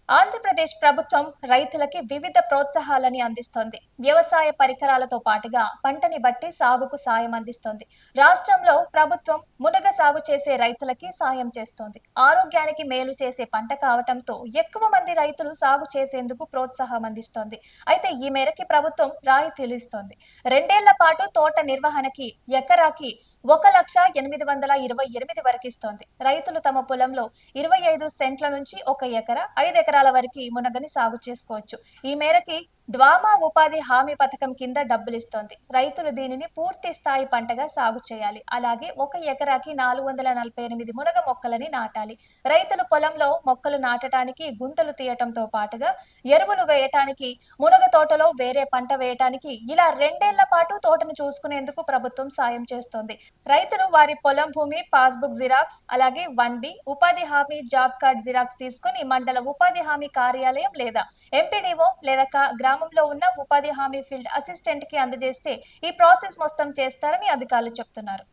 ఆంధ్రప్రదేశ్ ప్రభుత్వం రైతులకి వివిధ ప్రోత్సాహాలని అందిస్తోంది. వ్యవసాయ పరికరాలతో పాటుగా పంటని బట్టి సాగుకు సాయం అందిస్తోంది. రాష్ట్రంలో ప్రభుత్వం మునగ సాగు చేసే రైతులకి సాయం చేస్తోంది. ఆరోగ్యానికి మేలు చేసే పంట కావటంతో ఎక్కువ మంది రైతులు సాగు చేసేందుకు ప్రోత్సాహం అందిస్తోంది. అయితే ఈ మేరకి ప్రభుత్వం రాయితీలు ఇస్తోంది. 2 ఏళ్ల పాటు తోట నిర్వహణకి ఎకరాకి 1,08,28 వరకు ఇస్తోంది. రైతులు తమ పొలంలో 25 సెంట్ల నుంచి 1 ఎకరా 5 ఎకరాల వరకు మునగని సాగు చేసుకోవచ్చు. ఈ మేరకి డ్వామా ఉపాధి హామీ పథకం కింద డబ్బులిస్తోంది. రైతులు దీనిని పూర్తి స్థాయి పంటగా సాగు చేయాలి. అలాగే 1 ఎకరాకి 448 మునగ మొక్కలని నాటాలి. రైతులు పొలంలో మొక్కలు నాటడానికి గుంతలు తీయటంతో పాటుగా ఎరువులు వేయటానికి, మునగ తోటలో వేరే పంట వేయటానికి ఇలా 2 ఏళ్ల పాటు తోటను చూసుకునేందుకు ప్రభుత్వం సాయం చేస్తోంది. రైతులు వారి పొలం భూమి పాస్బుక్ జిరాక్స్, అలాగే 1B ఉపాధి హామీ జాబ్ కార్డ్ జిరాక్స్ తీసుకుని మండల ఉపాధి హామీ కార్యాలయం లేదా ఎంపీడీఓ లేదా గ్రామంలో ఉన్న ఉపాధి హామీ ఫీల్డ్ అసిస్టెంట్ కి అందజేస్తే ఈ ప్రాసెస్ మొత్తం చేస్తారని అధికారులు చెప్తున్నారు.